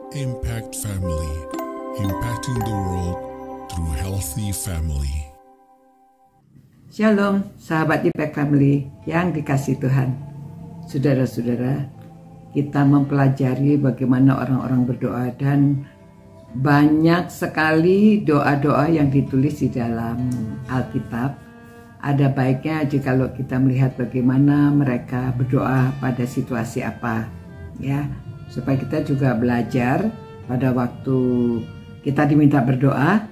Impact Family, impacting the world through healthy family. Shalom, sahabat Impact Family yang dikasihi Tuhan. Saudara-saudara, kita mempelajari bagaimana orang-orang berdoa dan banyak sekali doa-doa yang ditulis di dalam Alkitab. Ada baiknya jikalau kita melihat bagaimana mereka berdoa pada situasi apa, ya, supaya kita juga belajar pada waktu kita diminta berdoa.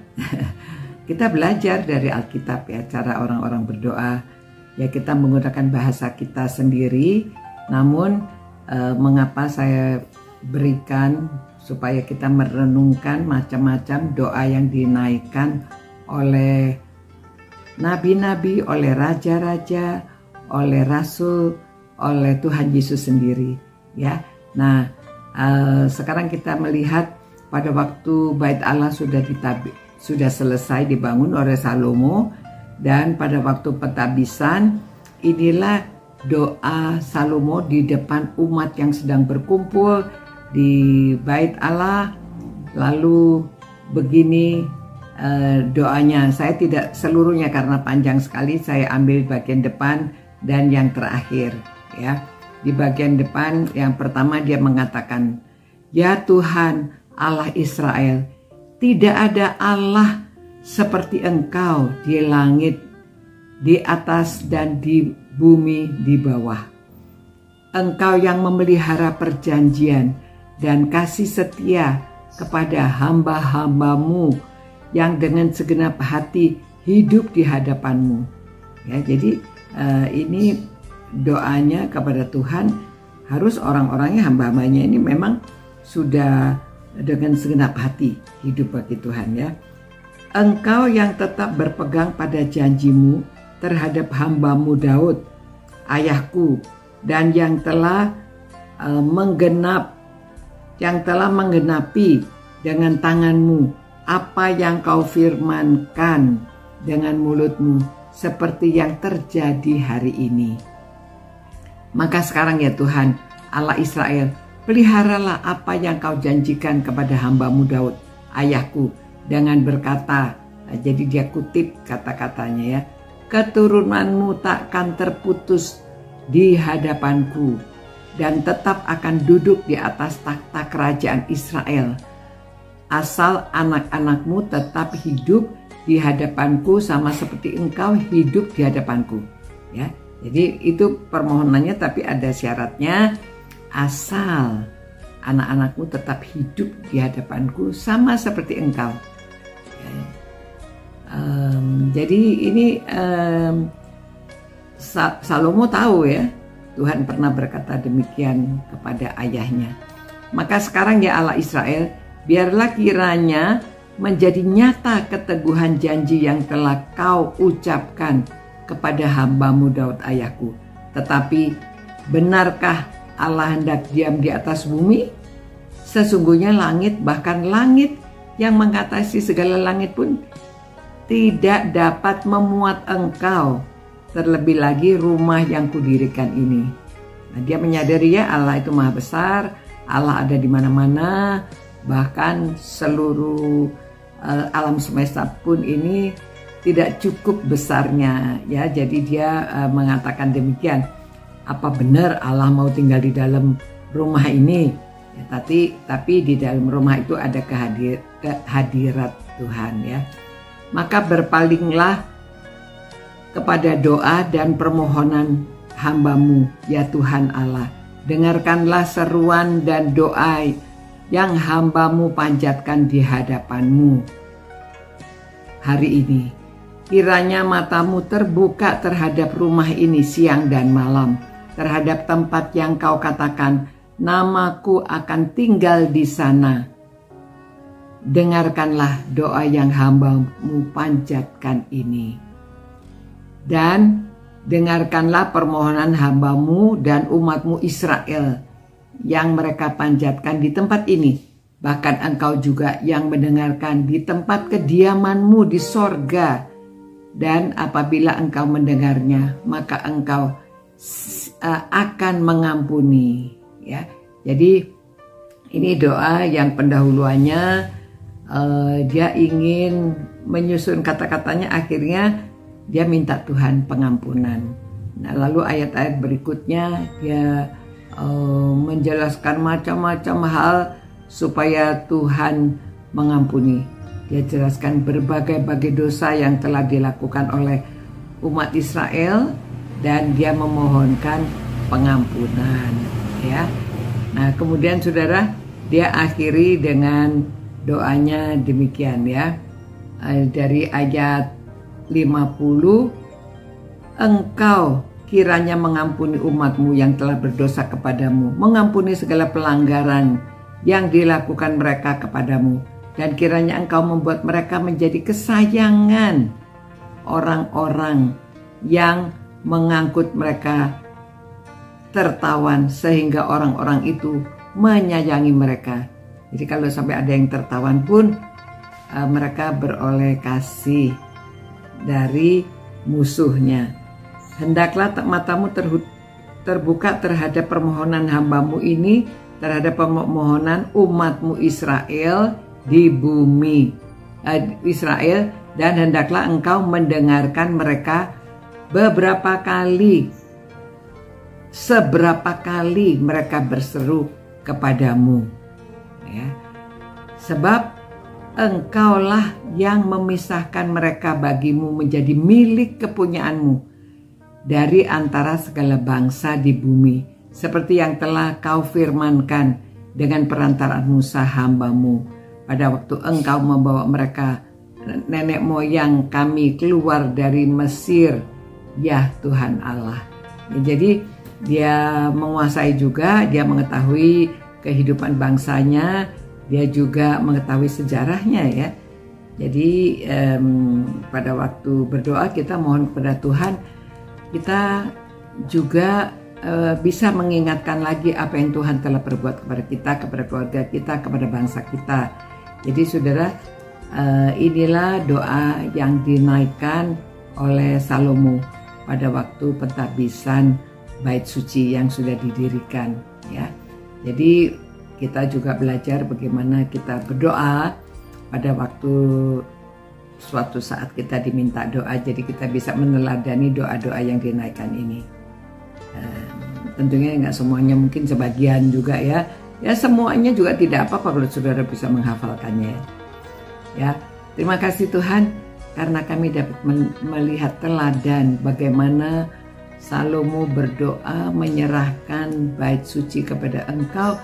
Kita belajar dari Alkitab, ya, cara orang-orang berdoa. Ya, kita menggunakan bahasa kita sendiri. Namun mengapa saya berikan supaya kita merenungkan macam-macam doa yang dinaikkan oleh nabi-nabi, oleh raja-raja, oleh rasul, oleh Tuhan Yesus sendiri, ya. Nah, sekarang kita melihat pada waktu Bait Allah sudah selesai dibangun oleh Salomo, dan pada waktu pentabisan inilah doa Salomo di depan umat yang sedang berkumpul di Bait Allah. Lalu begini doanya. Saya tidak seluruhnya karena panjang sekali, saya ambil bagian depan dan yang terakhir, ya. Di bagian depan yang pertama dia mengatakan, "Ya Tuhan Allah Israel, tidak ada Allah seperti Engkau di langit, di atas dan di bumi di bawah. Engkau yang memelihara perjanjian dan kasih setia kepada hamba-hambamu yang dengan segenap hati hidup di hadapanmu." Ya, jadi ini doanya kepada Tuhan. Harus orang-orangnya, hamba-hambanya ini memang sudah dengan segenap hati hidup bagi Tuhan, ya. Engkau yang tetap berpegang pada janjimu terhadap hambamu Daud, ayahku, dan yang telah menggenapi dengan tanganmu apa yang kau firmankan dengan mulutmu, seperti yang terjadi hari ini. Maka sekarang, ya Tuhan Allah Israel, peliharalah apa yang kau janjikan kepada hambamu Daud, ayahku, dengan berkata, jadi dia kutip kata-katanya, ya, keturunanmu takkan terputus di hadapanku dan tetap akan duduk di atas takhta kerajaan Israel, asal anak-anakmu tetap hidup di hadapanku sama seperti engkau hidup di hadapanku, ya. Jadi itu permohonannya, tapi ada syaratnya, asal anak-anakmu tetap hidup di hadapanku sama seperti engkau. Ya. Jadi ini Salomo tahu, ya, Tuhan pernah berkata demikian kepada ayahnya. Maka sekarang, ya Allah Israel, biarlah kiranya menjadi nyata keteguhan janji yang telah kau ucapkan kepada hambamu Daud ayahku. Tetapi benarkah Allah hendak diam di atas bumi? Sesungguhnya langit, bahkan langit yang mengatasi segala langit pun tidak dapat memuat engkau, terlebih lagi rumah yang kudirikan ini. Nah, dia menyadari, ya, Allah itu maha besar, Allah ada di mana-mana, bahkan seluruh alam semesta pun ini tidak cukup besarnya, ya. Jadi dia mengatakan demikian. Apa benar Allah mau tinggal di dalam rumah ini? Ya, tapi di dalam rumah itu ada kehadirat Tuhan, ya. Maka berpalinglah kepada doa dan permohonan hambamu, ya Tuhan Allah. Dengarkanlah seruan dan doa yang hambamu panjatkan di hadapanmu hari ini. Kiranya matamu terbuka terhadap rumah ini siang dan malam, terhadap tempat yang kau katakan, namaku akan tinggal di sana. Dengarkanlah doa yang hambamu panjatkan ini. Dan dengarkanlah permohonan hambamu dan umatmu Israel yang mereka panjatkan di tempat ini. Bahkan engkau juga yang mendengarkan di tempat kediamanmu di sorga. Dan apabila engkau mendengarnya, maka engkau akan mengampuni, ya. Jadi Ini doa yang pendahuluannya dia ingin menyusun kata-katanya, akhirnya dia minta Tuhan pengampunan. Nah, lalu ayat-ayat berikutnya dia menjelaskan macam-macam hal supaya Tuhan mengampuni. Dia jelaskan berbagai-bagai dosa yang telah dilakukan oleh umat Israel dan dia memohonkan pengampunan, ya. Nah, kemudian saudara, dia akhiri dengan doanya demikian, ya. Dari ayat 50, Engkau kiranya mengampuni umatmu yang telah berdosa kepadamu, mengampuni segala pelanggaran yang dilakukan mereka kepadamu, dan kiranya Engkau membuat mereka menjadi kesayangan orang-orang yang mengangkut mereka tertawan, sehingga orang-orang itu menyayangi mereka. Jadi kalau sampai ada yang tertawan pun mereka beroleh kasih dari musuhnya. Hendaklah matamu terbuka terhadap permohonan hambamu ini, terhadap permohonan umatmu Israel di bumi Israel, dan hendaklah engkau mendengarkan mereka beberapa kali, seberapa kali mereka berseru kepadamu, ya. Sebab engkaulah yang memisahkan mereka bagimu menjadi milik kepunyaanmu dari antara segala bangsa di bumi, seperti yang telah kau firmankan dengan perantaraan Musa hambamu pada waktu engkau membawa mereka, nenek moyang kami, keluar dari Mesir, ya Tuhan Allah. Jadi dia menguasai juga, dia mengetahui kehidupan bangsanya, dia juga mengetahui sejarahnya, ya. Jadi pada waktu berdoa kita mohon kepada Tuhan, kita juga bisa mengingatkan lagi apa yang Tuhan telah perbuat kepada kita, kepada keluarga kita, kepada bangsa kita. Jadi saudara, inilah doa yang dinaikkan oleh Salomo pada waktu pentabisan bait suci yang sudah didirikan, ya. Jadi kita juga belajar bagaimana kita berdoa pada waktu suatu saat kita diminta doa, jadi kita bisa meneladani doa-doa yang dinaikkan ini. Tentunya nggak semuanya, mungkin sebagian juga, ya. Ya, semuanya juga tidak apa-apa kalau saudara bisa menghafalkannya, ya. Terima kasih Tuhan karena kami dapat melihat teladan bagaimana Salomo berdoa menyerahkan bait suci kepada Engkau,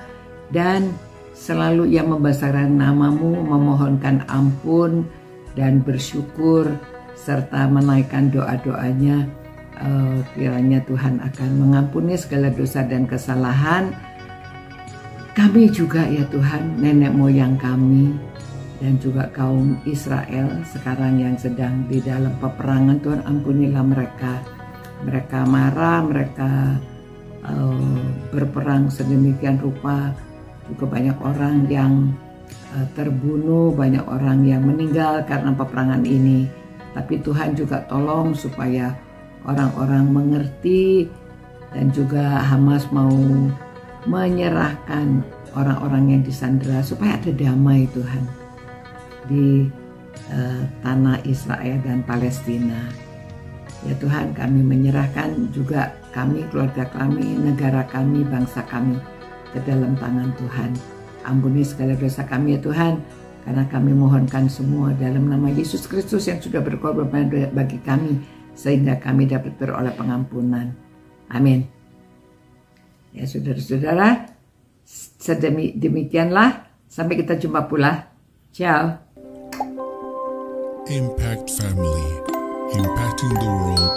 dan selalu ia membesarkan namamu, memohonkan ampun dan bersyukur serta menaikkan doa-doanya. Kiranya Tuhan akan mengampuni segala dosa dan kesalahan kami juga, ya Tuhan, nenek moyang kami dan juga kaum Israel sekarang yang sedang di dalam peperangan. Tuhan, ampunilah mereka. Mereka marah, mereka berperang sedemikian rupa. Juga banyak orang yang terbunuh, banyak orang yang meninggal karena peperangan ini. Tapi Tuhan juga tolong supaya orang-orang mengerti, dan juga Hamas mau menyerahkan orang-orang yang disandera supaya ada damai, Tuhan, di tanah Israel dan Palestina. Ya Tuhan, kami menyerahkan juga kami, keluarga kami, negara kami, bangsa kami ke dalam tangan Tuhan. Ampuni segala dosa kami, ya Tuhan, karena kami mohonkan semua dalam nama Yesus Kristus yang sudah berkorban bagi kami, sehingga kami dapat beroleh pengampunan. Amin. Ya saudara-saudara, demikianlah. Sampai kita jumpa pula. Ciao. Impact Family, impacting the world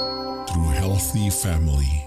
through healthy family.